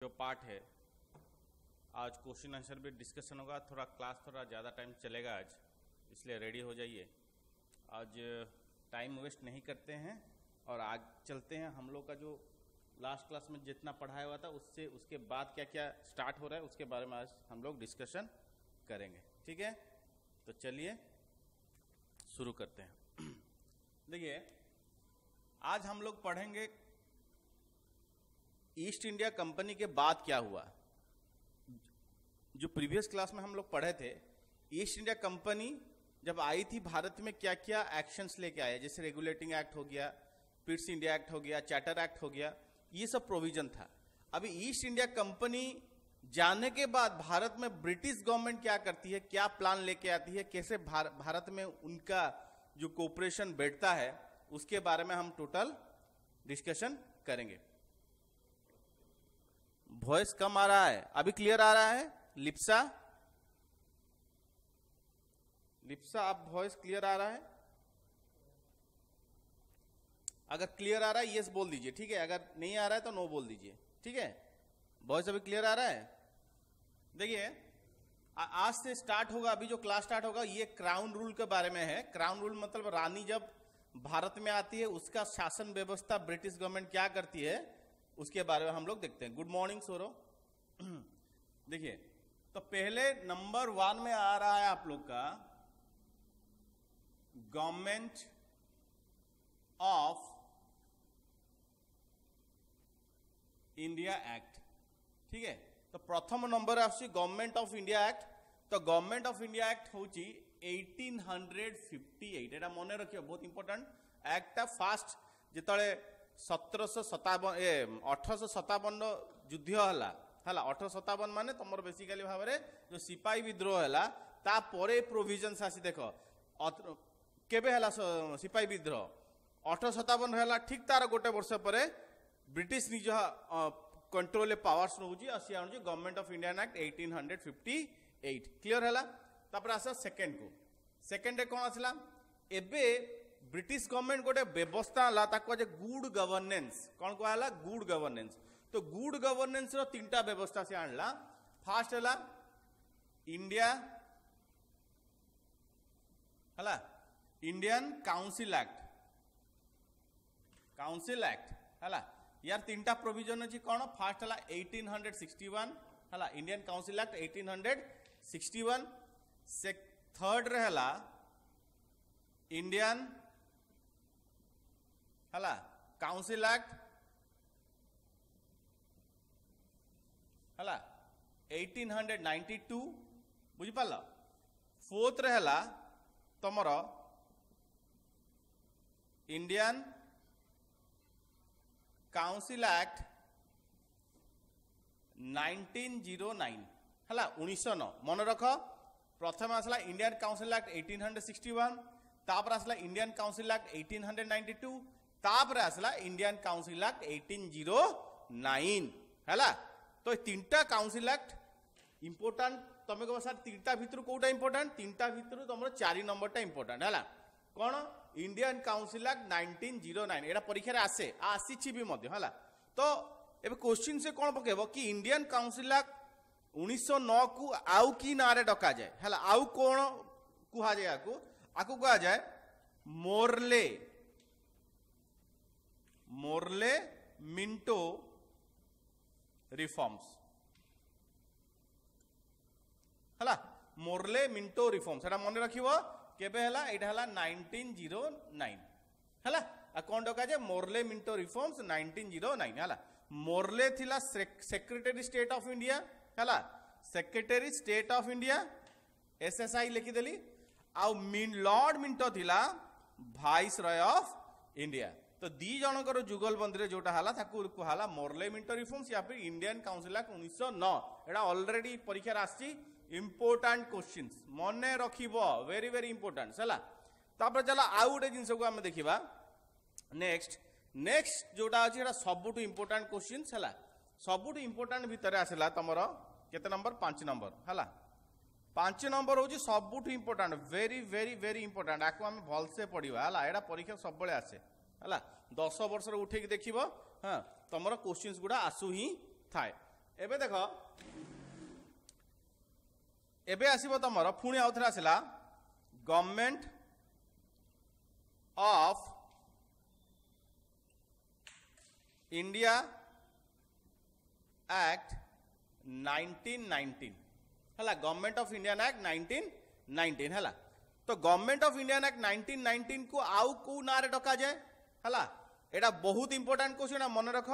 जो पार्ट है आज क्वेश्चन आंसर भी डिस्कशन होगा। थोड़ा क्लास थोड़ा ज़्यादा टाइम चलेगा आज, इसलिए रेडी हो जाइए। आज टाइम वेस्ट नहीं करते हैं और आज चलते हैं। हम लोग का जो लास्ट क्लास में जितना पढ़ाया हुआ था उससे उसके बाद क्या क्या स्टार्ट हो रहा है उसके बारे में आज हम लोग डिस्कशन करेंगे। ठीक है, तो चलिए शुरू करते हैं। देखिए, आज हम लोग पढ़ेंगे ईस्ट इंडिया कंपनी के बाद क्या हुआ। जो प्रीवियस क्लास में हम लोग पढ़े थे, ईस्ट इंडिया कंपनी जब आई थी भारत में क्या क्या एक्शंस लेके आए, जैसे रेगुलेटिंग एक्ट हो गया, पिट्स इंडिया एक्ट हो गया, चार्टर एक्ट हो गया, ये सब प्रोविजन था। अभी ईस्ट इंडिया कंपनी जाने के बाद भारत में ब्रिटिश गवर्नमेंट क्या करती है, क्या प्लान लेके आती है, कैसे भारत में उनका जो कोऑपरेशन बैठता है, उसके बारे में हम टोटल डिस्कशन करेंगे। वॉइस कम आ रहा है, अभी क्लियर आ रहा है? लिप्सा आप वॉइस क्लियर आ रहा है? अगर क्लियर आ रहा है यस बोल दीजिए, ठीक है। अगर नहीं आ रहा है तो नो बोल दीजिए, ठीक है। वॉइस अभी क्लियर आ रहा है? देखिए, आज से स्टार्ट होगा, अभी जो क्लास स्टार्ट होगा ये क्राउन रूल के बारे में है। क्राउन रूल मतलब रानी जब भारत में आती है उसका शासन व्यवस्था ब्रिटिश गवर्नमेंट क्या करती है उसके बारे में हम लोग देखते हैं। गुड मॉर्निंग सोरो। देखिए, तो पहले नंबर 1 में आ रहा है आप लोग का गवर्नमेंट ऑफ इंडिया एक्ट, ठीक है। तो प्रथम नंबर आसी गवर्नमेंट ऑफ इंडिया एक्ट। तो गवर्नमेंट ऑफ इंडिया एक्ट होची 1858। एटा मने रखियो, बहुत इंपोर्टेंट एक्ट। फास्ट जितले 1857 युद्ध हला 1857 माने तुम बेसिकली भाव में जो सिपाही विद्रोह है तापर प्रोविजन आसी। देख केबे हला सिपाही विद्रोह 1857 है, ठीक तार गोटे वर्ष पर ब्रिटिश निज कंट्रोल पावर्स नौची आसी आनुची government of India act 1858। Clear है? तापर आस सेकेंड को, सेकेंड कौन आसला एबे ब्रिटिश गवर्नमेंट गोटे व्यवस्था हला ताको जे गुड गवर्नेंस। कौन कहला? Good governance. तो गुड गवर्नेंस रो तीनटा व्यवस्था से आणला। फास्ट हला इंडिया हला Indian council act, council act हला। यार तीनटा प्रोविजन अछि कोन? फास्ट हला 1861 हला इंडियन काउंसिल एक्ट 1861। से थर्ड रहला इंडियन हला काउंसिल एक्ट हला 1892 बुझी पाल। फोर्थ रहला तमरो इंडियन काउंसिल एक्ट 1909 हला 1909। मन रख, प्रथम आसला इंडियन काउंसिल एक्ट 1861, तापर आसला इंडियन काउंसिल एक्ट 1892, तापर आसला इंडियन काउंसिल एक्ट 1809 हला। तो तीनटा काउंसिल एक्ट इंपोर्टेंट। तुम कह सर तीनटा भितर कोटा इंपोर्टेंट? तीनटा भितर तुम 4 नंबरटा इंपोर्टेंट है। कौन? Indian council act 1909। एटा परीक्षा आसे आसी भी मध्य है। तो एबे क्वेश्चन से कौन पकेबो कि इंडियन काउंसिल एक्ट 1909 को आउ की नारे डका जाए है? आउ कौन कहा जाए? आकु कहा जाए मोर्ले, मोर्ले मिंटो रिफॉर्म्स हला। मोर्ले मिंटो रिफॉर्म्स एटा मन रखिबो। केबे हला? एटा हला 1909 हला। आ कोन डका जाए? मोर्ले मिंटो रिफॉर्म्स 1909 हला। मोर्ले थिला सेक्रेटरी स्टेट ऑफ इंडिया हला, secretary state of India SSI लिखि देली। आ लॉर्ड मिंटो थिला वाइस रॉय ऑफ इंडिया। तो दी जनकर जुगलबंदी जोटा हला ताकू कहला मोर्ले मिंटो रिफॉर्म्स या फिर इंडियन काउंसिल एक्ट 1909। एटा ऑलरेडी परीक्षा आसी इंपोर्टेंट क्वेश्चंस, मने रखिबो, वेरी वेरी इंपोर्टेंट है। तापर चला आउ गोटे जिनस को आम देखा नेक्स्ट जोटा अच्छी सबुठ इंपोर्टेंट क्वेश्चंस है। सबुठ इंपोर्टेंट भितर आसला तुमर केते नंबर? 5 नंबर है। 5 नंबर हूँ सबुठ important, very very very important. आपको आम भलसे पढ़ा है। यहाँ परीक्षा सब आसे है। 10 वर्ष उठे देखिए हाँ तुम क्वेश्चंस गुड़ा आसू ही थाए। एबे देख एबे आसीबो तमर पुणी आउ थरा आसिला गवर्नमेंट ऑफ इंडिया एक्ट 1919 हला गवर्नमेंट ऑफ इंडियन एक्ट 1919 हला तो गवर्नमेंट ऑफ इंडियन एक्ट 1919 को आउ को ना रे डका जाए हला एटा बहुत इंपोर्टेंट क्वेश्चन मन रख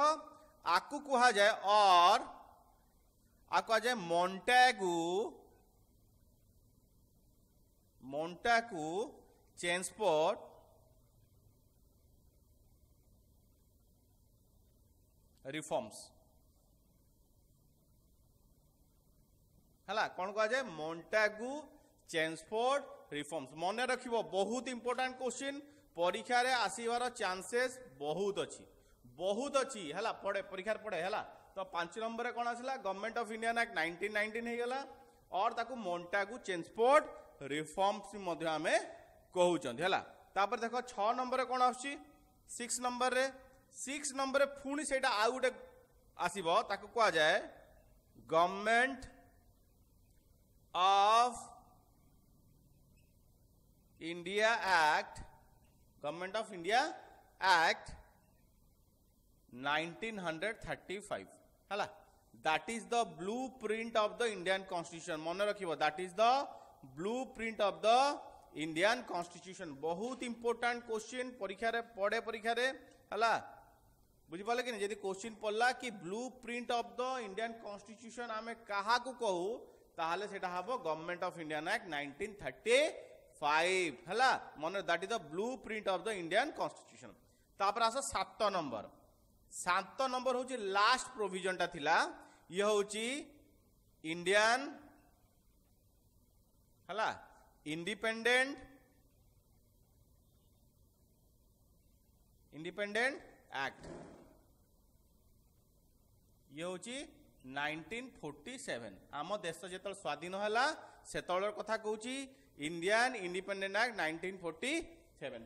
आकु कहा जाए और आकु कहा जाए मोंटाकू चेंसपोर्ट रिफॉर्म्स हला कौन कहा जाए मोंटागु चेंसफोर्ड रिफॉर्म्स मन रखिबो बहुत इंपोर्टेंट क्वेश्चन परीक्षा रे आसीबार चांसेस बहुत अच्छी हला पढ़े परीक्षा पढ़े हला तो 5 नंबर रे कौन आसला गवर्नमेंट ऑफ इंडियन एक्ट 1919 हे गला और ताकू मोंटागु चेंसफोर्ड रिफॉर्म्स मध्ये हमें कहउचंदी हला तापर देखो 6 नंबर रे कौन आछि 6 नंबर रे पुणी सेटा आ गुटे आसीबो ताकू कहा जाए government of India act government of India act 1935 हला that is the blueprint of the Indian constitution मन रखिबो that is the blueprint of the Indian constitution बहुत इंपोर्टेंट क्वेश्चन परीक्षा रे पड़े परीक्षा रे हला बुझी पाले कि यदि क्वेश्चन पड़ला कि blueprint of the Indian constitution आमे कहा को कहू ताहले सेटा हबो गवर्नमेंट ऑफ इंडियन एक्ट 1935 हला मन that is the blueprint of the Indian constitution तापर आस 7 नंबर होची लास्ट प्रोविजन ता थिला ये होची इंडियन हला इंडिपेंडेंट एक्ट ये होची 1947 आम देश जेतल स्वाधीन हला सेतलर कथा कहूची इंडियन इंडिपेंडेंट एक्ट 1947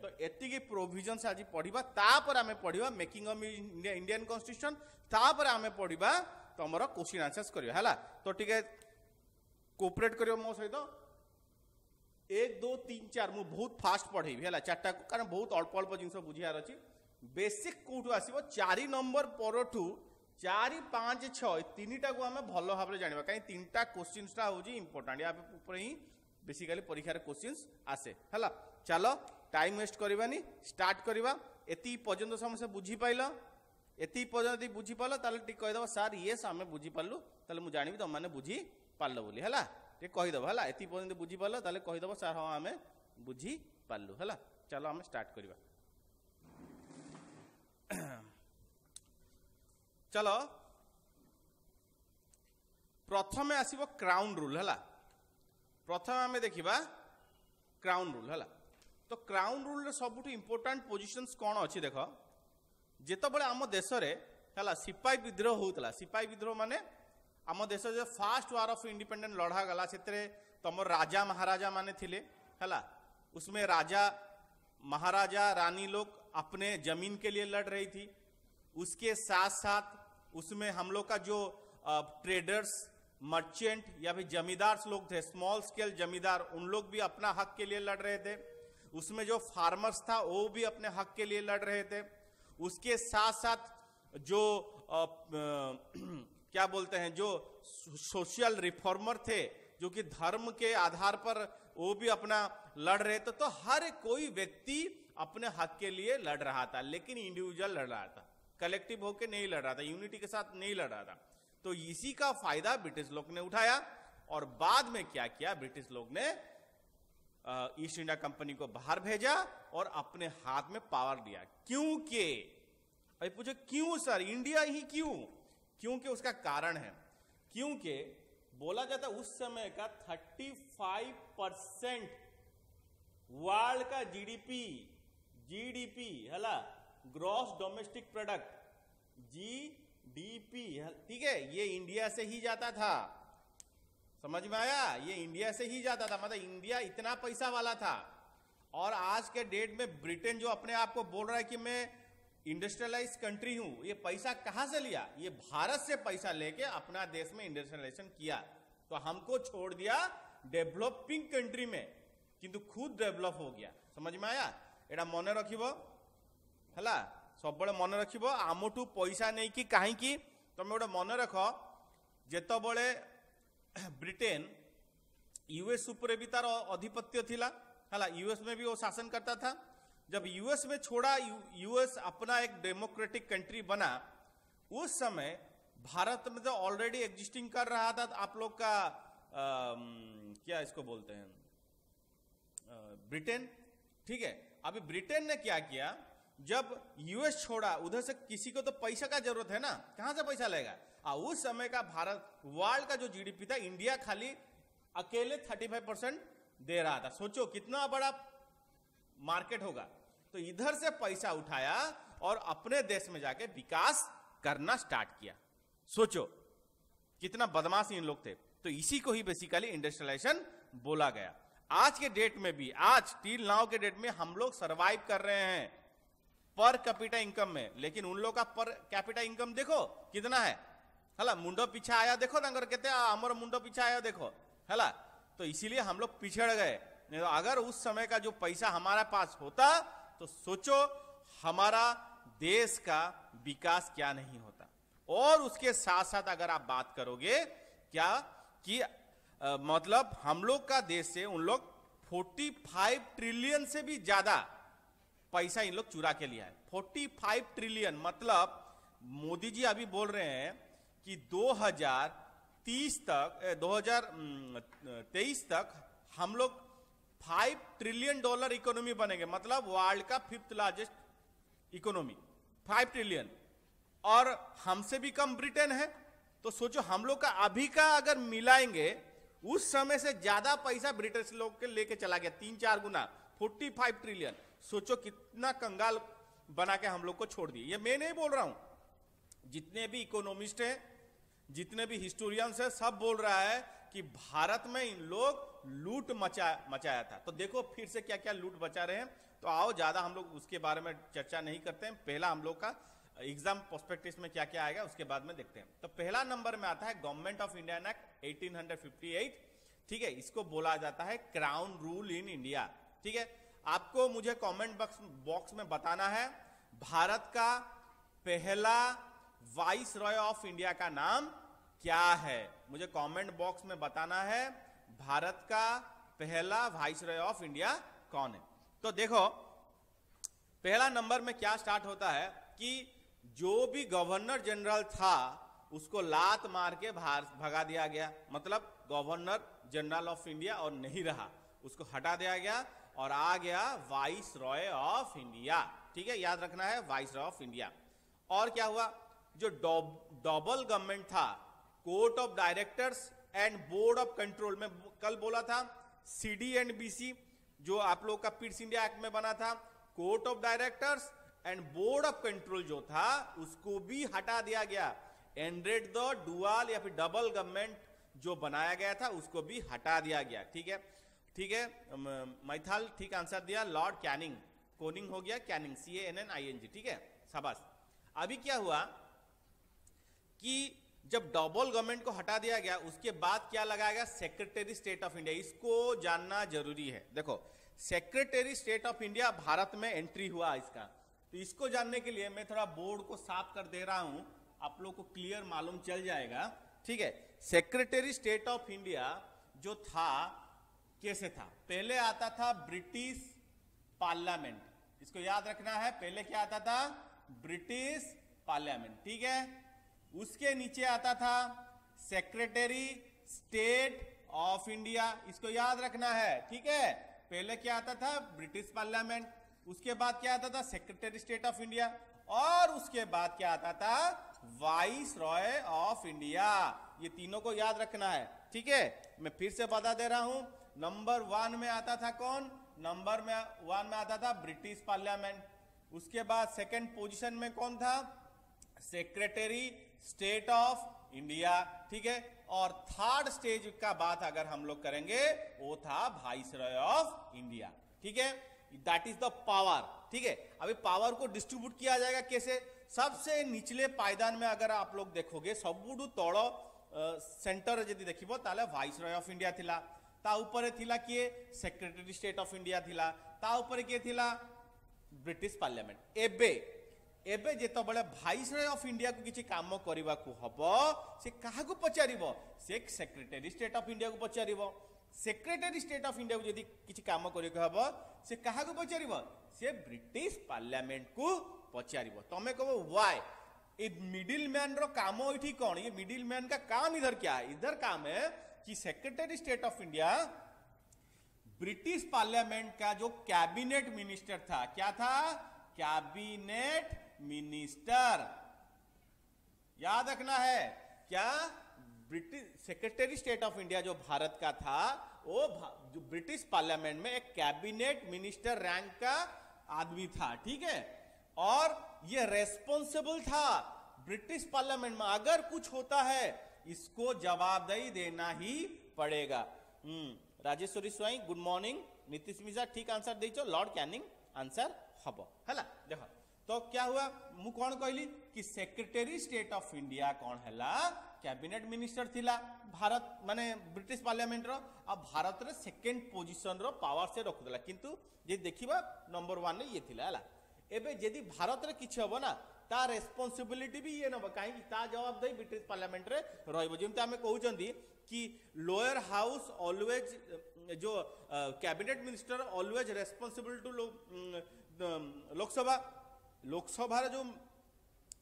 तो एतिकी प्रोविजन आज पढ़िबा तापर आमे पढ़िबा मेकिंग ऑफ इंडियन कॉन्स्टिट्यूशन तापर आमे पढ़िबा तमरो क्वेश्चन आंसर्स करियो हला तो टिके कोऑपरेट करियो मो सहित 1 2 3 4 मु बहुत फास्ट पढ़ेबी हला चारटा कारण बहुत अल्प अल्प जिंस बुझियार अछि बेसिक कोठु आसीबो 4 नंबर परठु 4 5 6 तीनटा को आमे भलो भाबरे जानिबा काई तीनटा क्वेश्चंस टा होजी इंपोर्टेंट या ऊपर ही बेसिकली परीक्षा रे क्वेश्चंस आसे हला चलो टाइम वेस्ट करबानी स्टार्ट करबा एती पर्यंत समस्या बुझी पाइलो एती पर्यंत बुझी पालो ताले टिक कहि दबो सर यस आमे बुझी पालु ताले मु जानिबी त माने बुझी पालो बोली हला टे कहि दबो हला एती पर्यंत बुझी पालो ताले कहि दबो सर हां आमे बुझी पालु हला चलो आमे स्टार्ट करबा चलो प्रथमे आसीबो क्राउन रूल हला प्रथम आमे देखिबा क्राउन रूल हला तो क्राउन रूल रे सबुठु इंपोर्टेंट पोजीशंस कोन अछि देखो जेतो बळे आम देश रे हला सिपाही विद्रोह होतला सिपाही विद्रोह माने आम देश जे फर्स्ट वार ऑफ इंडिपेंडेंस लड़ा गला सेतरे तमर राजा महाराजा माने थिले हला उसमें राजा महाराजा रानी लोग अपने जमीन के लिए लड़ रही थी उसके साथ साथ उसमें हम लोग का जो ट्रेडर्स मर्चेंट या फिर जमींदार लोग थे स्मॉल स्केल जमींदार उन लोग भी अपना हक के लिए लड़ रहे थे उसमें जो फार्मर्स था वो भी अपने हक के लिए लड़ रहे थे उसके साथ साथ जो क्या बोलते हैं जो सोशल रिफॉर्मर थे जो कि धर्म के आधार पर वो भी अपना लड़ रहे थे तो हर कोई व्यक्ति अपने हक के लिए लड़ रहा था लेकिन इंडिविजुअल लड़ रहा था कलेक्टिव होके नहीं लड़ रहा था यूनिटी के साथ नहीं लड़ रहा था तो इसी का फायदा ब्रिटिश लोग ने उठाया और बाद में क्या किया ब्रिटिश लोग ने ईस्ट इंडिया कंपनी को बाहर भेजा और अपने हाथ में पावर दिया क्योंकि भाई पूछो क्यों सर इंडिया ही क्यों क्योंकि उसका कारण है क्योंकि बोला जाता उस समय का 35% वर्ल्ड का जीडीपी हला ग्रॉस डोमेस्टिक प्रोडक्ट जीडीपी ठीक है ये इंडिया से ही जाता था समझ में आया ये इंडिया से ही जाता था मतलब इंडिया इतना पैसा वाला था और आज के डेट में ब्रिटेन जो अपने आप को बोल रहा है कि मैं इंडस्ट्रियलाइज कंट्री हूं, ये पैसा कहां से लिया? ये भारत से पैसा लेके अपना देश में इंडस्ट्रियलाइजेशन किया, तो हमको छोड़ दिया डेवलपिंग कंट्री में, किंतु खुद डेवलप हो गया। समझ में आया? एटा मन रखिबो हला, सब मन रखिबो। आमठू पैसा नहीं कि कहीं की तुम गोटे मन रख, जेत बड़े ब्रिटेन यूएस ऊपर भी तार अधिपत्य थिला हला, यूएस में भी वो शासन करता था। जब यूएस में छोड़ा, यूएस अपना एक डेमोक्रेटिक कंट्री बना, उस समय भारत में तो ऑलरेडी एग्जिस्टिंग कर रहा था। आप लोग का क्या इसको बोलते हैं, ब्रिटेन, ठीक है। अभी ब्रिटेन ने क्या किया, जब यूएस छोड़ा, उधर से किसी को तो पैसा का जरूरत है ना, कहां से पैसा लेगा? उस समय का भारत, वर्ल्ड का जो जीडीपी था, इंडिया खाली अकेले 35% दे रहा था। सोचो कितना बड़ा मार्केट होगा। तो इधर से पैसा उठाया और अपने देश में जाके विकास करना स्टार्ट किया। सोचो कितना बदमाश इन लोग थे। तो इसी को ही बेसिकली इंडस्ट्रियलाइजेशन बोला गया। आज के डेट में भी, आज टिल नाउ के डेट में हम लोग सरवाइव कर रहे हैं पर कैपिटा इनकम में, लेकिन उन लोग का पर कैपिटा इनकम देखो कितना है हला, मुंडो पीछा आया देखो नंगर कहते हमारा मुंडो पीछा आया देखो हला। तो इसीलिए हम लोग पिछड़ गए। नहीं तो अगर उस समय का जो पैसा हमारे पास होता तो सोचो हमारा देश का विकास क्या नहीं होता। और उसके साथ साथ अगर आप बात करोगे क्या कि मतलब हम लोग का देश से उन लोग 45 ट्रिलियन से भी ज्यादा पैसा इन लोग चुरा के लिया है। 45 ट्रिलियन मतलब मोदी जी अभी बोल रहे हैं कि 2023 तक हम लोग $5 ट्रिलियन इकोनॉमी बनेंगे, मतलब वर्ल्ड का 5th लार्जेस्ट इकोनॉमी, 5 ट्रिलियन। और हमसे भी कम ब्रिटेन है। तो सोचो हम लोग का अभी का अगर मिलाएंगे, उस समय से ज्यादा पैसा ब्रिटिश लोग के लेके चला गया, 3-4 गुना, 45 ट्रिलियन। सोचो कितना कंगाल बना के हम लोग को छोड़ दिए। ये मैं नहीं बोल रहा हूं, जितने भी इकोनॉमिस्ट हैं, जितने भी हिस्टोरियंस है, सब बोल रहा है कि भारत में इन लोग लूट मचाया था। तो देखो फिर से क्या क्या लूट मचा रहे हैं। तो आओ ज्यादा हम लोग उसके बारे में चर्चा नहीं करते हैं। पहला हम लोग का एग्जाम प्रोस्पेक्टिस में क्या क्या आएगा उसके बाद में देखते हैं। तो पहला नंबर में आता है गवर्नमेंट ऑफ इंडिया एक्ट 1858, ठीक है। इसको बोला जाता है क्राउन रूल इन इंडिया, ठीक है। आपको मुझे कमेंट बॉक्स में बताना है भारत का पहला वाइस रॉय ऑफ इंडिया का नाम क्या है। मुझे कमेंट बॉक्स में बताना है भारत का पहला वाइस रॉय ऑफ इंडिया कौन है। तो देखो पहला नंबर में क्या स्टार्ट होता है कि जो भी गवर्नर जनरल था उसको लात मार के भगा दिया गया, मतलब गवर्नर जनरल ऑफ इंडिया और नहीं रहा, उसको हटा दिया गया और आ गया वाइस रॉय ऑफ इंडिया, ठीक है। याद रखना है वाइस रॉय ऑफ इंडिया। और क्या हुआ, जो डबल गवर्नमेंट था, court of directors and board of control में कल बोला था, सीडी एंड बीसी जो आप लोग का पिट्स इंडिया एक्ट में बना था, court of directors and board of control जो था उसको भी हटा दिया गया। एंड्रेड द डुअल या फिर डबल गवर्नमेंट जो बनाया गया था उसको भी हटा दिया गया, ठीक है, ठीक है। मैथाल ठीक आंसर दिया, लॉर्ड कैनिंग, कोनिंग हो गया, कैनिंग, CANNING, ठीक है, शाबाश। अभी क्या हुआ कि जब डबल गवर्नमेंट को हटा दिया गया उसके बाद क्या लगाया गया, सेक्रेटरी स्टेट ऑफ इंडिया। इसको जानना जरूरी है। देखो secretary state of India Bharat में एंट्री हुआ इसका, तो इसको जानने के लिए मैं थोड़ा बोर्ड को साफ कर दे रहा हूं, आप लोग को क्लियर मालूम चल जाएगा, ठीक है। सेक्रेटरी स्टेट ऑफ इंडिया जो था कैसे था, पहले आता था ब्रिटिश पार्लियामेंट, इसको याद रखना है। पहले क्या आता था, ब्रिटिश पार्लियामेंट, ठीक है। उसके नीचे आता था सेक्रेटरी स्टेट ऑफ इंडिया, इसको याद रखना है, ठीक है। पहले क्या आता था, ब्रिटिश पार्लियामेंट, उसके बाद क्या आता था, सेक्रेटरी स्टेट ऑफ इंडिया, और उसके बाद क्या आता था, वाइस रॉय ऑफ इंडिया। ये तीनों को याद रखना है, ठीक है। मैं फिर से बता दे रहा हूं, नंबर 1 में आता था कौन, नंबर 1 में आता था ब्रिटिश पार्लियामेंट। उसके बाद सेकंड पोजीशन में कौन था, सेक्रेटरी स्टेट ऑफ इंडिया, ठीक है। और थर्ड स्टेज का बात अगर हम लोग करेंगे वो था वाइस रॉय ऑफ इंडिया, ठीक है। दैट इज द पावर, ठीक है। अभी पावर को डिस्ट्रीब्यूट किया जाएगा कैसे? सबसे निचले पायदान में अगर आप लोग देखोगे सबुठू तल सेंटर जदि देखिबो ताले वाइसरॉय ऑफ इंडिया थिला, ता ऊपर थिला किए सेक्रेटरी स्टेट ऑफ इंडिया थिला, ता ऊपर किए थिला ब्रिटिश पार्लियामेंट। एबे एबे जेतो बळे वाइसरॉय ऑफ इंडिया को किछि काम करबा को हबो से काहा को पचारिबो? से सेक्रेटरी स्टेट ऑफ इंडिया को पचारिबो। सेक्रेटरी स्टेट ऑफ इंडिया को यदि किछि काम करे को हबो से काहा को पचारिबो? से ब्रिटिश पार्लियामेंट को पचारिबो। तमे कहबो व्हाई? ए मिडिल मैन रो काम इठी कोन? ये मिडिल मैन का काम इधर क्या है? इधर काम है कि secretary state of India British parliament का जो कैबिनेट मिनिस्टर था, क्या था? Cabinet minister. याद रखना है क्या? British secretary state of India जो भारत का था वो जो ब्रिटिश पार्लियामेंट में एक कैबिनेट मिनिस्टर रैंक का आदमी था, ठीक है। और ये रेस्पॉन्सिबल था ब्रिटिश पार्लियामेंट में अगर कुछ होता है इसको जवाबदेही देना ही पड़ेगा। Rajeshwari Swain good morning. नीतीश मिश्रा ठीक आंसर देचो, लॉर्ड कैनिंग आंसर हबो हैला। देखो तो क्या हुआ, मु कौन कहली कि सेक्रेटरी स्टेट ऑफ इंडिया कौन हैला? कैबिनेट मिनिस्टर थिला भारत माने ब्रिटिश पार्लियामेंट रो। अब भारत रे सेकंड पोजीशन रो पावर से रखुदला, किंतु जे देखिबा नंबर 1 रे ये थिला हैला। एबे यदि भारत रे किछ हबो ना ता रेस्पॉन्सिबिलिटी भी ये नबो, काहे कि ता जवाबदेही ब्रिटिश पार्लियामेंट रे रहइबो। जेमते हमें कहउचंदी कि लोअर हाउस ऑलवेज जो cabinet minister always responsible to Lok Sabha. Lok Sabha जो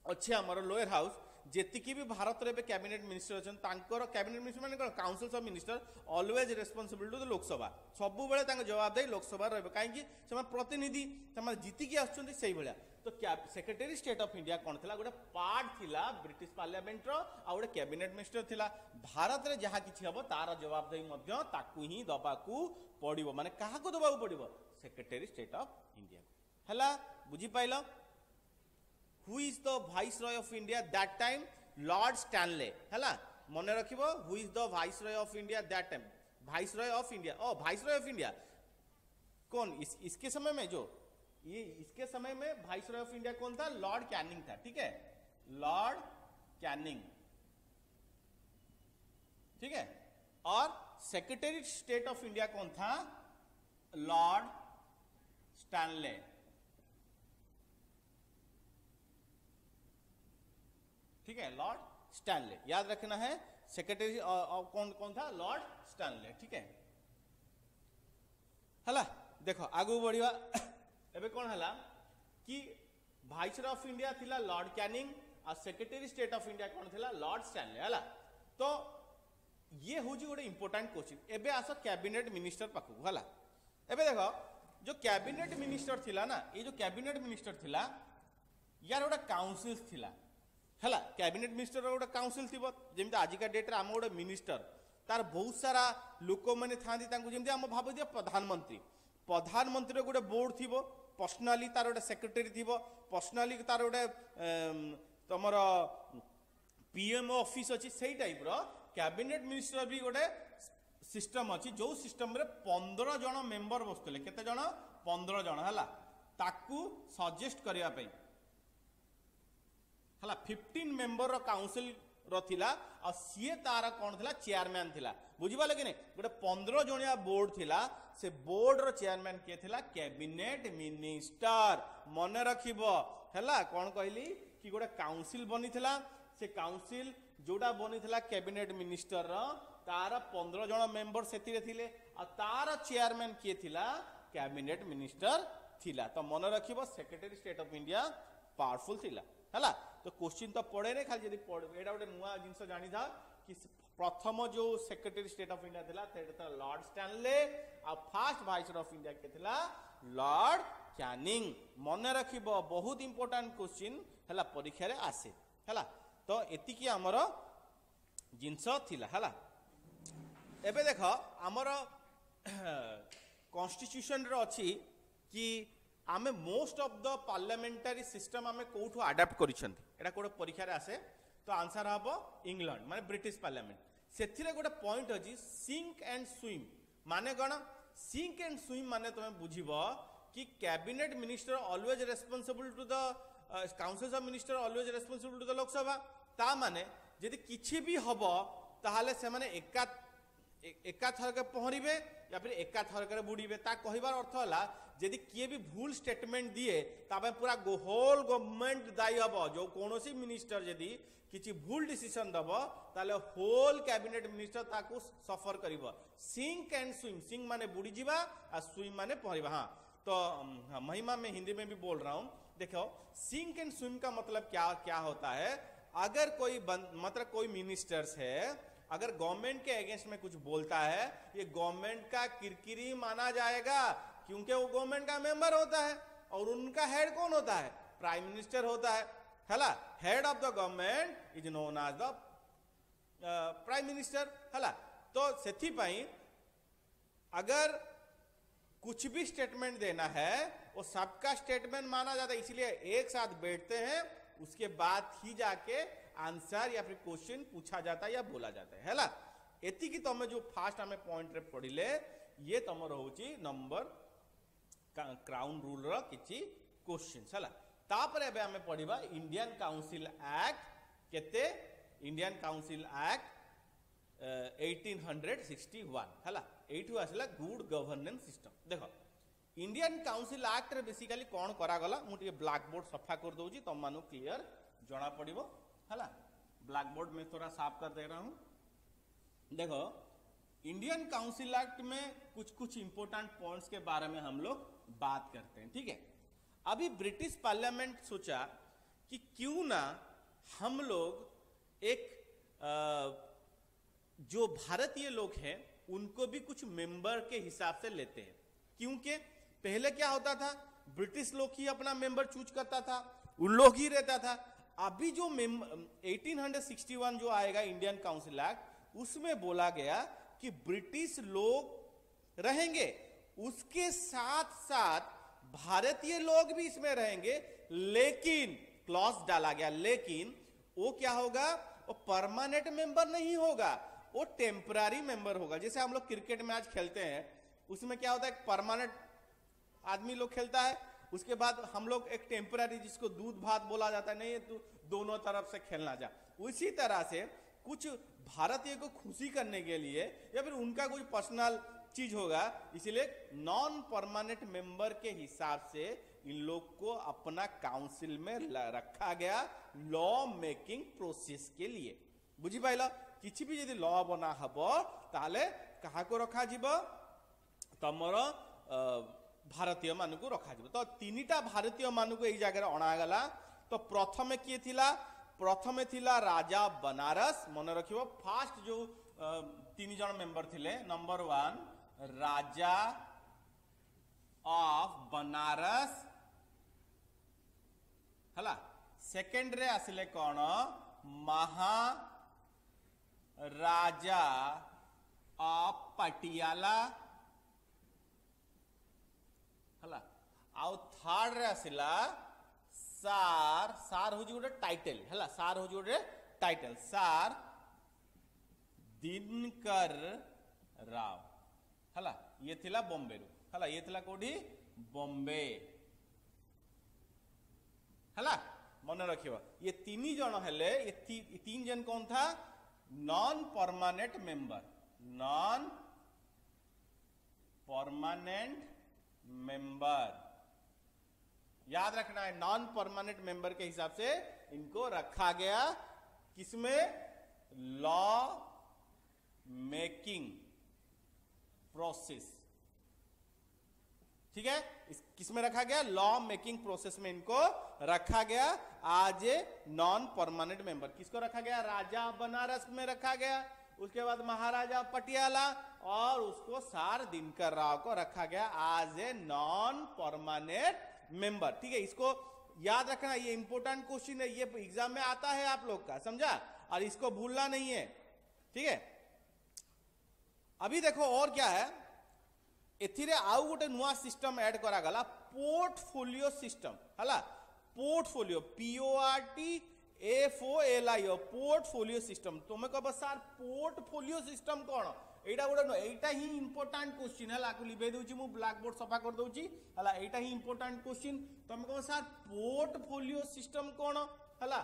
अच्छे हमारा लोअर हाउस जेतिकी भी भारत रे कैबिनेट मिनिस्टर अछन तांकर कैबिनेट मिनिस्टर माने council of minister always responsible to the Lok Sabha. सबु बेले तांग जवाबदेही लोकसभा रहबे, काहे कि से प्रतिनिधि से जीतिकी आछुंती सेही भलिया। तो सेक्रेटरी स्टेट ऑफ इंडिया कौन थिला? गोटे पार्ट थिला ब्रिटिश पार्लियामेंट रो आ गोटे कैबिनेट मिनिस्टर थिला। भारत रे जहा किछि हबो तार जवाबदेही मध्य ताकू ही दबाकू पड़िबो, माने काहा को दबाकू पड़िबो? सेक्रेटरी स्टेट ऑफ इंडिया हला। बुझी pilo? Who is the Viceroy of India that time? Lord Stanley हैला। मने रखिबो who is the Viceroy of India that time? Viceroy of India, O Viceroy of India कौन? इसके समय में जो ये इसके समय में Viceroy of India कौन था? लॉर्ड कैनिंग था, ठीक है। लॉर्ड कैनिंग, ठीक है। और सेक्रेटरी स्टेट ऑफ इंडिया कौन था? लॉर्ड स्टैनले, ठीक है। लॉर्ड स्टैनले याद रखना है। सेक्रेटरी कौन कौन था? लॉर्ड स्टैनले, ठीक है हला। देखो आगु बढ़िया। एबे कौन हला कि वाइसरॉय ऑफ इंडिया थिला लॉर्ड कैनिंग और सेक्रेटरी स्टेट ऑफ इंडिया कौन थिला? लॉर्ड स्टैनले हला। तो ये होजी गोटे इंपोर्टेंट क्वेश्चन। एबे आसो कैबिनेट मिनिस्टर पाखु हला। एबे देखो जो कैबिनेट मिनिस्टर थिला ना, ये जो कैबिनेट मिनिस्टर थिला यार गोटे काउंसिल थिला हैला। कैबिनेट मिनिस्टर गोटे काउंसिल थिबो, जेमते आजिका डेट रे हम गोटे मिनिस्टर तार बहुत सारा लोक माने थांदी, तांको जेमते हम भाबो दिया प्रधानमंत्री। प्रधानमंत्री गोटे बोर्ड थिबो, पर्सनाली तार गोटे सेक्रेटरी थिबो, पर्सनाली तार गोटे तमर पीएमओ ऑफिस अछि। सेही टाइप रो कैबिनेट मिनिस्टर भी गोटे सिस्टम अछि, जो सिस्टम रे 15 जण मेंबर बसतले। केते जण? 15 जण हैला। ताकू सजेस्ट करिया पई हला 15 मेंबर रो काउंसिल रो थिला और सीए तारा कौन थिला? चेयरमैन थिला। बुझिबा लगे ने गोटे 15 जणिया बोर्ड थिला, से बोर्ड रो चेयरमैन के थिला? Cabinet minister. मने रखिबो हैला। कौन कहली कि गोटे काउंसिल बनी थिला, से काउंसिल जोडा बनी थिला कैबिनेट मिनिस्टर रो तारा 15 जण मेंबर सेतिरे थिले और तारा चेयरमैन के थिला? कैबिनेट मिनिस्टर थिला। तो मने रखिबो secretary state of India powerful थिला हैला। तो क्वेश्चन तो पड़े नहीं, खाली यदि एटा गोटे नुआ जिनस जानी था कि प्रथम जो सेक्रेटरी स्टेट ऑफ इंडिया थिला सेटा था लॉर्ड स्टैनले और फर्स्ट वाइसरॉय ऑफ इंडिया के थिला लॉर्ड कैनिंग। मने रखिबो बहुत इंपोर्टेंट क्वेश्चन हैला, परीक्षा रे आसे हैला। तो एतिकी हमर जिनस थिला हैला। एबे देखो हमर कॉन्स्टिट्यूशन रे अछि कि आमे मोस्ट ऑफ द पार्लियामेंटारी सिस्टम आमे कोठु अडॉप्ट करिसंती। एटा कोड परीक्षा रे आसे, तो आंसर हबो इंग्लैंड माने ब्रिटिश पार्लियामेंट। सेथिरे गोटे पॉइंट अछि सिंक एंड स्विम। माने कोन? सिंक एंड स्विम माने तुम बुझिबो कि cabinet minister always responsible to the council of minister always responsible to the Lok Sabha ता माने यदि किछि भी हबो ताहाले से माने एका थरके पहरिबे या फिर एका थरके बुड़ीबे ता कहिबार अर्थ होला यदि किए भी भूल स्टेटमेंट दिए ताबे पूरा होल गवर्नमेंट दायी हबो जो कोनोसी मिनिस्टर यदि किछि भूल डिसीजन दबो ताले होल कैबिनेट मिनिस्टर ताकू सफर करिवो सिंक एंड स्विम सिंक माने बुड़ी जीवा और स्विम माने पहरिबा हां तो महिमा में हिंदी में भी बोल रहा हूं देखो सिंक एंड स्विम का मतलब क्या होता है अगर कोई मतलब कोई मिनिस्टर्स है अगर गवर्नमेंट के अगेंस्ट में कुछ बोलता है ये गवर्नमेंट का किरकिरी माना जाएगा क्योंकि वो गवर्नमेंट का मेंबर होता है और उनका हेड कौन होता है प्राइम मिनिस्टर होता है ना head of the government is known as the prime minister है तो सेथि पाई अगर कुछ भी स्टेटमेंट देना है वो सबका स्टेटमेंट माना जाता है इसलिए एक साथ बैठते हैं उसके बाद ही जाके आंसर या फिर क्वेश्चन पूछा जाता है या बोला जाता है ना एति की तमे जो फास्ट हमें पॉइंट रे पढ़िले ये तम रहउची नंबर क्राउन रूल रो किछि क्वेश्चंस हला तापर एबे हमें पढ़िबा इंडियन काउंसिल एक्ट केते इंडियन काउंसिल एक्ट 1861 हला एठू आसला गुड गवर्नेंस सिस्टम देखो इंडियन काउंसिल एक्ट रे बेसिकली कोन करा गला मुटिए ब्लैक बोर्ड सफा कर दउची तम मानु क्लियर जणा पड़िबो हला ब्लैक बोर्ड में थोड़ा साफ कर दे रहा हूं देखो इंडियन काउंसिल एक्ट में कुछ इंपोर्टेंट पॉइंट्स के बारे में हम लोग बात करते हैं ठीक है अभी ब्रिटिश पार्लियामेंट सोचा कि क्यों ना हम लोग एक जो भारतीय लोग हैं उनको भी कुछ मेंबर के हिसाब से लेते हैं क्योंकि पहले क्या होता था ब्रिटिश लोग ही अपना मेंबर चूज करता था उन लोग ही रहता था अभी जो 1861 जो आएगा इंडियन काउंसिल एक्ट उसमें बोला गया कि ब्रिटिश लोग रहेंगे उसके साथ साथ भारतीय लोग भी इसमें रहेंगे लेकिन क्लॉज डाला गया लेकिन वो क्या होगा वो परमानेंट मेंबर नहीं होगा वो टेम्पररी मेंबर होगा जैसे हम लोग क्रिकेट मैच खेलते हैं उसमें क्या होता है परमानेंट आदमी लोग खेलता है उसके बाद हम लोग एक टेम्पररी जिसको दूध भात बोला जाता है नहीं तो दोनों तरफ से खेलना जा उसी तरह से कुछ भारतीय को खुशी करने के लिए या फिर उनका कोई पर्सनल चीज होगा इसलिए नॉन परमानेंट मेंबर के हिसाब से इन लोग को अपना काउंसिल में रखा गया लॉ मेकिंग प्रोसेस के लिए बुझी पाइल किसी भी यदि लॉ बना हबो ताले कहा को रखा जीवो तमर भारतीय मान को रखा जीवो तो तीनिटा भारतीय मान को एक जगह अणागला तो प्रथमे किए थिला प्रथमे थिला राजा बनारस मन रखिबो फास्ट जो तीन जन मेंबर थिले नंबर 1 राजा ऑफ बनारस हला सेकंड रे आसिले कोन महा राजा ऑफ पटियाला हला आउ थर्ड रे आसिला सार सार हो गोटे टाइटल है सार हो गोटे टाइटल सार दिनकर राव है ये थिला बॉम्बे रू है ये थिला कोडी बॉम्बे है मन रखिबा ये तीन जन हेले ये तीन जन कौन था non permanent member non permanent member याद रखना है नॉन परमानेंट मेंबर के हिसाब से इनको रखा गया किसमें लॉ मेकिंग प्रोसेस ठीक है किसमें रखा गया लॉ मेकिंग प्रोसेस में इनको रखा गया आज ए नॉन परमानेंट मेंबर किसको रखा गया राजा बनारस में रखा गया उसके बाद महाराजा पटियाला और उसको सार दिनकर राव को रखा गया आज ए नॉन परमानेंट मेंबर ठीक है इसको याद रखना ये इंपॉर्टेंट क्वेश्चन है ये एग्जाम में आता है आप लोग का समझा और इसको भूलना नहीं है ठीक है अभी देखो और क्या है एथिरे आउ गोटे नुआ सिस्टम ऐड करा गला पोर्टफोलियो सिस्टम हला portfolio PORT FOLIO portfolio system. तुम्हें कह सर पोर्टफोलियो सिस्टम कौन एटा गोटे नुह एटा ही इंपोर्टाट क्वेश्चन है आपको लिखे दूची मु ब्लैक बोर्ड सफा कर दूची हला एटा ही इंपोर्टाट क्वेश्चन। तुम कह सर पोर्टफोलियो सिस्टम कौन हला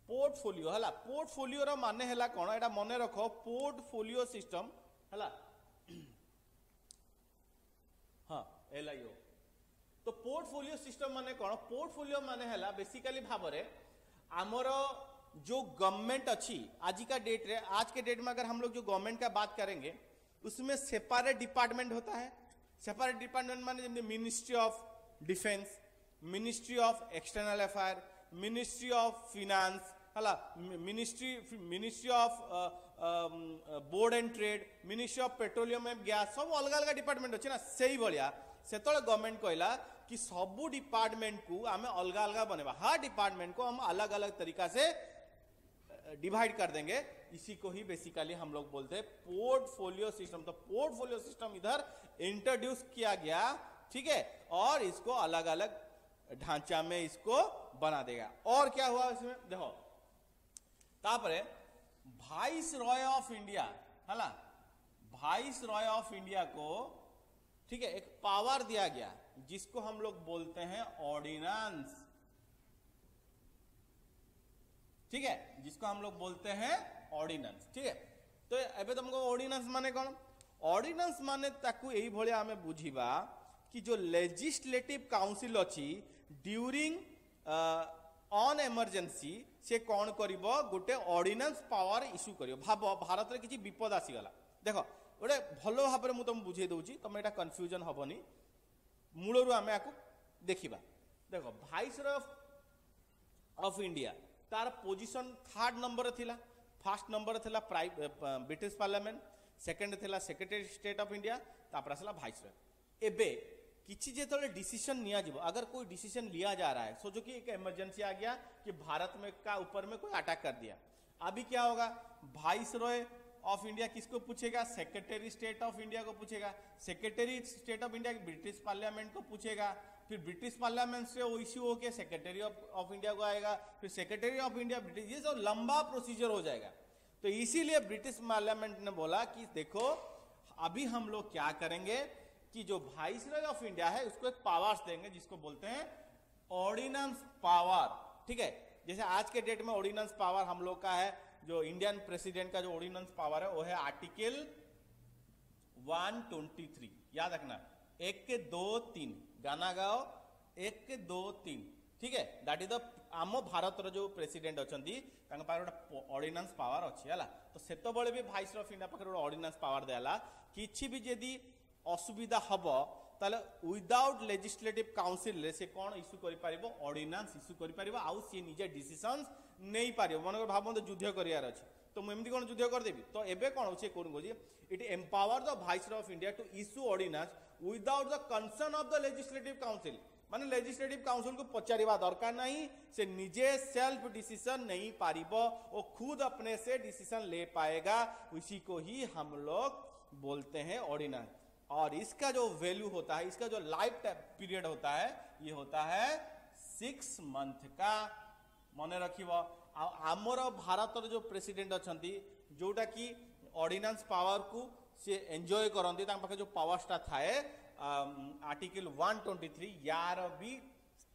पोर्टफोलियो हला पोर्टफोलियो रो माने हला कौन एटा मने रखो पोर्टफोलियो सिस्टम हला हाँ LIO। तो पोर्टफोलियो सिस्टम माने कौन पोर्टफोलियो माने हला बेसिकली भावरे आमर जो गवर्नमेंट अच्छी आज का डेट रे आज के डेट में अगर हम लोग जो गवर्नमेंट का बात करेंगे उसमें सेपरेट डिपार्टमेंट होता है। सेपरेट डिपार्टमेंट माने ministry of defence, ministry of external affair, ministry of finance हला ministry of board and trade, ministry of petroleum and gas सब अलग अलग डिपार्टमेंट अच्छे ना से भाया से गवर्नमेंट कहला कि सबू डिपार्टमेंट को आम अलग अलग बनेबा हर डिपार्टमेंट को हम अलग अलग तरीका से डिवाइड कर देंगे। इसी को ही बेसिकली हम लोग बोलते हैं पोर्टफोलियो सिस्टम। तो पोर्टफोलियो सिस्टम इधर इंट्रोड्यूस किया गया, ठीक है, और इसको अलग अलग ढांचा में इसको बना देगा। और क्या हुआ इसमें देखो तापरे वाइस रॉय ऑफ इंडिया हला वाइस रॉय ऑफ इंडिया को, ठीक है, एक पावर दिया गया जिसको हम लोग बोलते हैं ऑर्डिनेंस, ठीक है, जिसको हम लोग बोलते हैं ऑर्डिनेंस, ठीक है। तो एबे तुमको ऑर्डिनेंस माने कौन ऑर्डिनेंस माने ताकू यही भलिया हमें बुझीबा कि जो लेजिस्लेटिव काउंसिल अच्छी ड्यूरिंग ऑन इमरजेंसी से कौन करिवो गोटे ऑर्डिनेंस पावर इश्यू करिवो। भाव भारत रे किछि विपद आसीगला देखो गोटे भलो भाव में तुम बुझे दूची तुम एटा कंफ्यूजन हबनी मूलरू आमे आकु देखिबा। देखो वाइस रॉय ऑफ इंडिया तार पोजीशन 3rd नंबर थिला, 1st नंबर थिला ब्रिटिश पार्लियामेंट, 2nd थिला सेक्रेटरी स्टेट ऑफ इंडिया, तापर आसला वाइस रॉय। एबे किछि जेतले डिसीजन निया जिवो अगर कोई डिसीजन लिया जा रहा है सोचो कि एक इमरजेंसी आ गया कि भारत में का ऊपर में कोई अटैक कर दिया, अभी क्या होगा वाइस रॉय ऑफ इंडिया किसको पूछेगा सेक्रेटरी स्टेट ऑफ इंडिया को पूछेगा, secretary state of India British parliament को पूछेगा, फिर ब्रिटिश पार्लियामेंट से वो इश्यू होके सेक्रेटरी ऑफ इंडिया को आएगा, फिर सेक्रेटरी ऑफ इंडिया ब्रिटिश, ये सब लंबा प्रोसीजर हो जाएगा। तो इसीलिए ब्रिटिश पार्लियामेंट ने बोला कि देखो अभी हम लोग क्या करेंगे कि जो वाइस रॉय ऑफ इंडिया है उसको एक पावर्स देंगे जिसको बोलते हैं ऑर्डिनेंस पावर, ठीक है। जैसे आज के डेट में ऑर्डिनेंस पावर हम लोग का है जो इंडियन प्रेसिडेंट का जो ऑर्डिनेंस पावर है वो है आर्टिकल 123, याद रखना 1 के 2 3 गाना गाओ 1 के 2 3, ठीक है, दैट इज द आम भारत जो प्रेसिडेंट अच्छी गोटे ऑर्डिनेंस पावर अच्छी है। तो सेत बड़े भी वाइस रॉय ऑफ इंडिया पाखे गोटे ऑर्डिनेंस पावर देला किछि भी यदि असुविधा हम ताले विदाउट लेजिस्लेटिव काउंसिल से कौन इश्यू कर ऑर्डिनेंस इश्यू कर आउ सी निजे डिसीजन नहीं पार मन भावते युद्ध करार अच्छे तो मुझे कौन युद्ध करदेवी। तो एबे कौन होची कौन कौन it empower the viceroy of India to issue ordinance without the concern of the legislative council, माने लेजिस्लेटिव काउंसिल को पचारिबा दरकार नहीं, से निजे सेल्फ डिसीजन नहीं पारिबो, वो खुद अपने से डिसीजन ले पाएगा, उसी को ही हम लोग बोलते हैं ऑर्डिनेंस। और इसका जो वैल्यू होता है, इसका जो लाइफ पीरियड होता है ये होता है 6 मंथ का, मने रखिबो। आमर भारत जो प्रेसिडेंट अच्छी जोटा कि ऑर्डिनेंस पावर को से एंजॉय करती पाखे जो पावर्सटा थाए आर्टिकल 123 यार भी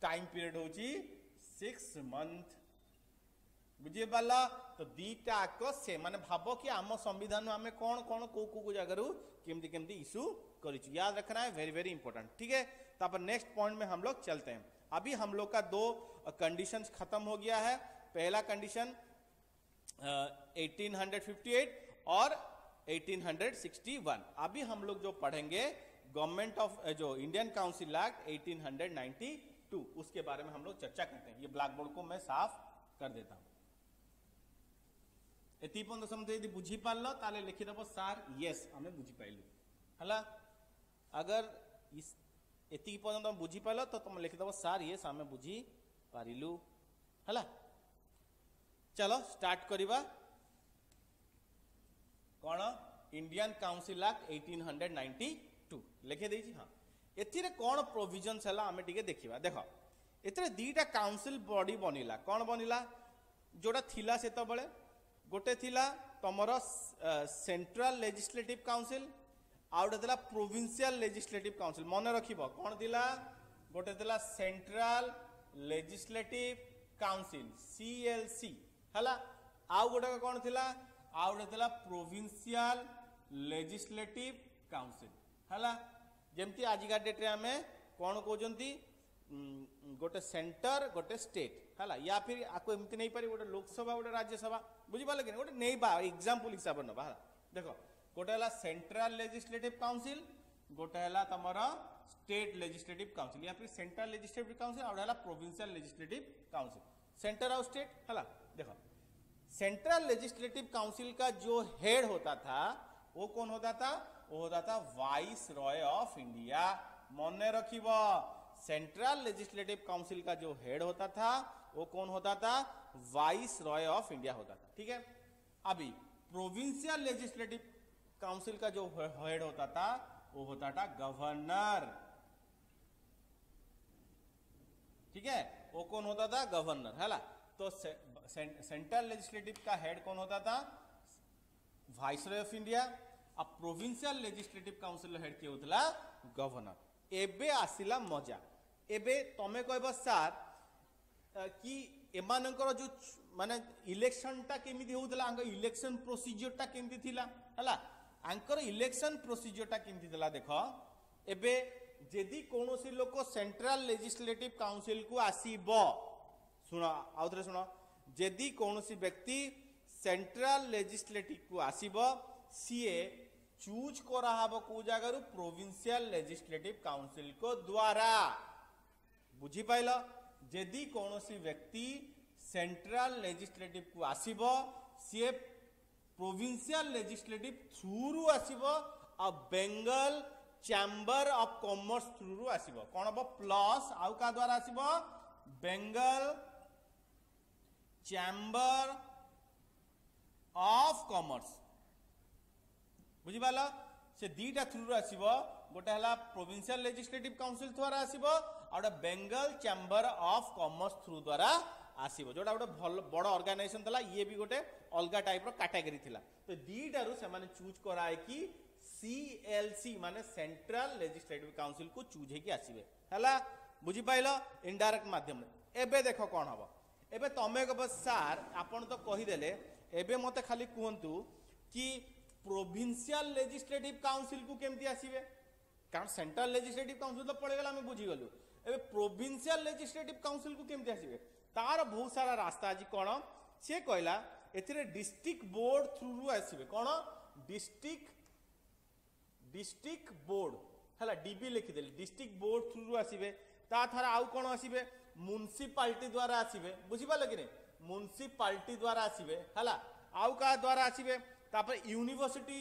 टाइम पीरियड होची 6 मंथ, बुझे पाला। तो दीटा आक से माने भाव कि आम संविधान में कौन कौन को जगह केमती केमती इश्यू कर, याद रखना है, वेरी वेरी इंपॉर्टेंट, ठीक है। तापर नेक्स्ट पॉइंट में हम लोग चलते हैं। अभी हम लोग का 2 कंडीशंस खत्म हो गया है। पहला कंडीशन 1858 और 1861। अभी हम लोग जो पढ़ेंगे गवर्नमेंट ऑफ जो इंडियन काउंसिल एक्ट 1892 उसके बारे में हम लोग चर्चा करते हैं। ये ब्लैक बोर्ड को मैं साफ कर देता हूं। एति पर्यंत समझे यदि बुझी पारल ताले लिखिदेव सार यस आमे बुझी पाइलु हला। अगर इस एति पर्यंत बुझी पाइल तो तुम लिखिदेव सार यस आमे बुझी पारिलु हला। चलो स्टार्ट करिबा। कौन इंडियन काउंसिल एक्ट 1892 लिखे देछि। हाँ, एथिरे कौन प्रोविजन्स है आम टे देखा देख एथिरे दीटा काउंसिल बॉडी बनिला कौन बनिला जोड़ा थिला से बड़े गोटे थिला तमर सेंट्रल लेजिस्लेटिव काउंसिल आउ गोटे थिला प्रोविंशियल लेजिस्लेटिव काउंसिल मन रखिबो कौन थिला गोटे थिला सेंट्रल लेजिस्लेटिव काउंसिल CLC हला आउ गोटे कौन थिला आउ गोटे थिला प्रोविंशियल लेजिस्लेटिव काउंसिल हला जेमती आजिका डेट रे आमे कौन कहउजंती गोटे सेंटर गोटे स्टेट हला या फिर आको एमती नहीं पारी गोटे लोकसभा गोटे राज्यसभा बुझी पाले कि गोटे नहीं बा एग्जांपल हिसाब न बा देखो गोटे हला सेंट्रल लेजिस्लेटिव काउंसिल गोटे हला तमरा स्टेट लेजिस्लेटिव काउंसिल या फिर सेंट्रल लेजिस्लेटिव काउंसिल और हला प्रोविंशियल लेजिस्लेटिव काउंसिल सेंटर और स्टेट हला देखो सेंट्रल लेजिस्लेटिव काउंसिल का जो हेड होता था वो कौन होता था वो होता था वाइस रॉय ऑफ इंडिया मन रखिबो सेंट्रल लेजिस्लेटिव काउंसिल का जो हेड होता था वो कौन होता था वाइस रॉय ऑफ इंडिया होता था ठीक है अभी प्रोविंशियल लेजिस्लेटिव काउंसिल का जो हेड होता था वो होता था गवर्नर ठीक है वो कौन होता था गवर्नर है ना तो सेंट्रल लेजिस्लेटिव का हेड कौन होता था वाइसरॉय ऑफ इंडिया अब प्रोविंशियल लेजिस्लेटिव काउंसिल हेड किए होता गवर्नर एबे आसिला मजा एबे तमे कहब सार कि एमानकर जो माने इलेक्शन टा केमिति होउतला आंग इलेक्शन प्रोसीजर टा केमिति थिला हला आंकर इलेक्शन प्रोसीजर टा केमिति थिला देखो एबे जेदी कोनोसी लोक सेंट्रल लेजिस्लेटिव काउंसिल को आसीबो सुनो आउथरे सुनो जेदी कोनोसी व्यक्ति सेंट्रल लेजिस्लेटिव को आसीबो सीए चूज करा हबो को जगह प्रोविंशियल लेजिस्लेटिव काउंसिल को द्वारा बुझी पाइल जदि कौनसी व्यक्ति सेंट्रल लेजिस्लेटिव को आसीबो सीए प्रोविंशियल लेजिस्लेटिव थ्रू रु आसीबो आ Bengal chamber of commerce through रु आसीबो कोन हबो प्लस आउ का द्वारा आसीबो बेंगल चैम्बर ऑफ कॉमर्स बुझी पाला से दीटा थ्रू रु आसीबो गोटे हला प्रोविंशियल लेजिस्लेटिव काउंसिल द्वारा आसीबो और Bengal chamber of commerce through द्वारा आसीबो जोटा गोटे भल बड़ ऑर्गेनाइजेशन थला ये भी गोटे अलगा टाइप रो कैटेगरी थिला तो दीटा रु से माने चूज कराए कि CLC माने सेंट्रल लेजिस्लेटिव काउंसिल को चूज हे कि आसीबे हला बुझी पाइलो इनडायरेक्ट माध्यम एबे देखो कोन हबो एबे तमे कहब सार आपण तो कहि देले एबे मते खाली कहंतु कि प्रोविंशियल लेजिस्लेटिव काउंसिल को केमती आसीबे कारण सेंट्रल लेजिस्लेटिव काउंसिल तो पड़े गला हम बुझी गलु एबे प्रोविंशियल लेजिस्लेटिव काउंसिल को केमती आसीबे तार बहुत सारा रास्ता आज कोन से कहला एथिरे डिस्ट्रिक्ट बोर्ड थ्रू रु आसीबे कोन डिस्ट्रिक्ट बोर्ड हला डीबी लिखि देली डिस्ट्रिक्ट बोर्ड थ्रू रु आसीबे ता थारा आउ कोन आसीबे म्युनिसिपालिटी द्वारा आसीबे बुझी पाले कि नहीं म्युनिसिपालिटी द्वारा आसीबे हला आउ का द्वारा आसीबे तापर यूनिवर्सिटी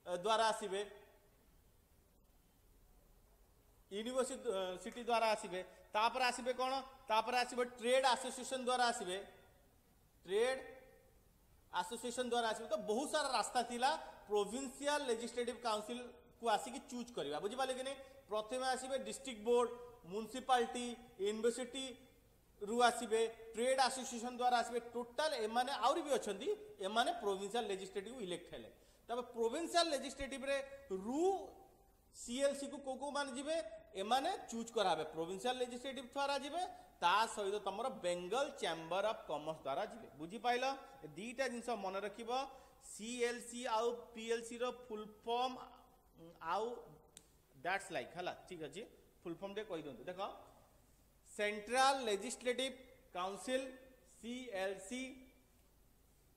द्वारा आसीबे यूनिवर्सिटी द्वारा आसीबे तापर आसीबे कोन तापर आसीबे ट्रेड एसोसिएशन द्वारा आसीबे ट्रेड एसोसिएशन द्वारा आसीबे तो बहुत सारा रास्ता थिला प्रोविंशियल लेजिस्लेटिव काउंसिल को आसी कि चूज करबा बुझी पाले कि नहीं प्रथमे आसीबे डिस्ट्रिक्ट बोर्ड म्युनिसिपालिटी यूनिवर्सिटी रु आसीबे ट्रेड एसोसिएशन द्वारा आसीबे टोटल एमाने आउरी भी अछंती एमाने प्रोविंशियल लेजिस्लेटिव इलेक्ट हेले तब प्रोविंशियल लेजिस्लेटिव रे रु CLC को को मान जिवे एमाने चूज कराबे प्रोविंशियल लेजिस्लेटिव द्वारा जिवे ता सहित तमरो बेंगल चैम्बर ऑफ कॉमर्स द्वारा जिवे बुझी पाइलो दीटा जिंस मन रखिबो CLC आउ PLC रो फुल फॉर्म आउ दैट्स लाइक हला ठीक अछि फुल फॉर्म दे कहि दंतु देखो central legislative council CLC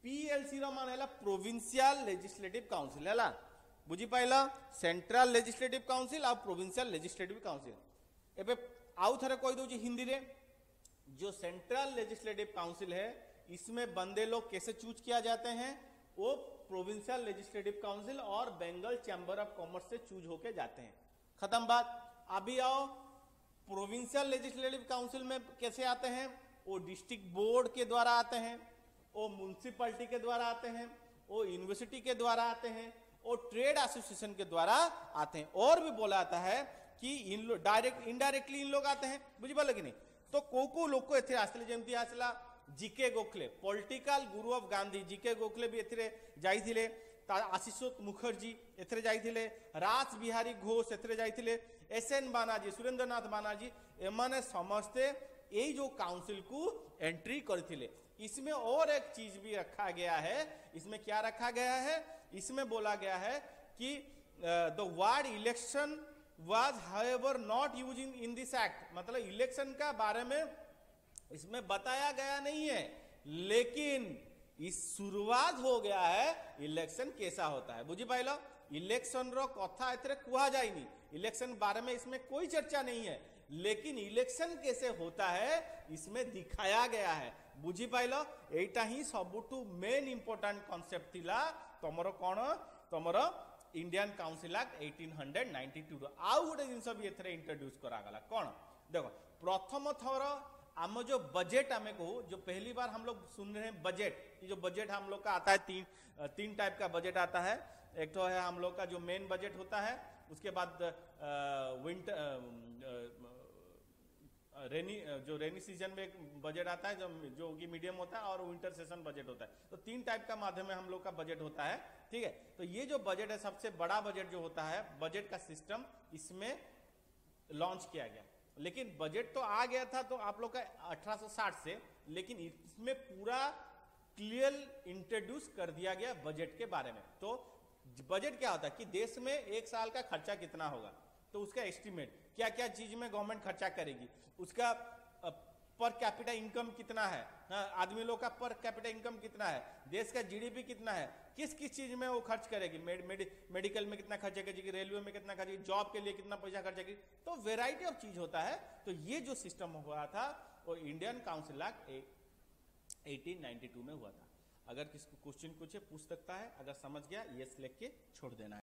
PLC रो मान हैला प्रोविंशियल लेजिस्लेटिव काउंसिल हैला बुझी पाइला सेंट्रल लेजिस्लेटिव काउंसिल और प्रोविंशियल लेजिस्लेटिव काउंसिल एबे आउ थरे कहि दउ हिंदी रे जो सेंट्रल लेजिस्लेटिव काउंसिल है इसमें बंदे लोग कैसे चूज किया जाते हैं वो प्रोविंशियल लेजिस्लेटिव काउंसिल और बेंगल चैम्बर ऑफ कॉमर्स से चूज होके जाते हैं खत्म बात अभी आओ प्रोविंशियल लेजिस्लेटिव काउंसिल में कैसे आते हैं वो डिस्ट्रिक्ट बोर्ड के द्वारा आते हैं वो म्युनिसिपैलिटी के द्वारा आते हैं वो यूनिवर्सिटी के द्वारा आते हैं और ट्रेड एसोसिएशन के द्वारा आते हैं और भी बोला जाता है कि इन लोग डायरेक्ट इनडायरेक्टली इन लोग आते हैं बुझिपारे कि नहीं। तो को लोक एथे आसले जेमती आसला GK Gokhale political Guru of Gandhi GK Gokhale भी एथिरे जाइथिले आशीष मुखर्जी एथरे जाइथिले राज बिहारी घोष एथरे जाइथिले एसएन बानाजी सुरेंद्रनाथ बानाजी एमाने समस्ते ये जो काउंसिल को एंट्री करथिले। इसमें और एक चीज भी रखा गया है। इसमें क्या रखा गया है? इसमें बोला गया है कि the word election was however not use in this act, मतलब इलेक्शन का बारे में इसमें बताया गया नहीं है, लेकिन इस शुरुआत हो गया है इलेक्शन कैसा होता है। बुझी पाइल? इलेक्शन रो कथा एथरे कुहा जाइनी, इलेक्शन बारे में इसमें कोई चर्चा नहीं है, लेकिन इलेक्शन कैसे होता है इसमें दिखाया गया है। बुझी पाइल? एटा ही सबुठु मेन इंपोर्टेंट कांसेप्ट थिला तमरो कोन तमरो इंडियन काउंसिल एक्ट 1892 रो। आउ गोटे जिंस भी एथरे इंट्रोड्यूस करा गला कोन देखो, प्रथम थर हम जो बजट हमें को जो पहली बार हम लोग सुन रहे हैं बजट, ये जो बजट हम लोग का आता है तीन टाइप का बजट आता है। एक तो है हम लोग का जो मेन बजट होता है, उसके बाद रेनी सीजन में एक बजट आता है जो कि मीडियम होता है, और विंटर सेशन बजट होता है। तो तीन टाइप का माध्यम में हम लोग का बजट होता है, ठीक है। तो ये जो बजट है सबसे बड़ा बजट जो होता है, बजट का सिस्टम इसमें लॉन्च किया गया। लेकिन बजट तो आ गया था तो आप लोग का 1860 से, लेकिन इसमें पूरा क्लियर इंट्रोड्यूस कर दिया गया बजट के बारे में। तो बजट क्या होता है कि देश में एक साल का खर्चा कितना होगा, तो उसका एस्टिमेट क्या क्या चीज में गवर्नमेंट खर्चा करेगी, उसका पर कैपिटा इनकम कितना है, आदमी लोग का पर कैपिटा इनकम कितना है, देश का जीडीपी कितना है, किस किस चीज में वो खर्च करेगी, मेडिकल में कितना खर्चा करेगी, रेलवे में कितना खर्च, जॉब के लिए कितना पैसा खर्च करेगी। तो वेराइटी ऑफ चीज होता है। तो ये जो सिस्टम हुआ था वो इंडियन काउंसिल एक्ट 1892 में हुआ था। अगर किसी को क्वेश्चन पूछ सकता है, अगर समझ गया यस लिख के छोड़ देना है।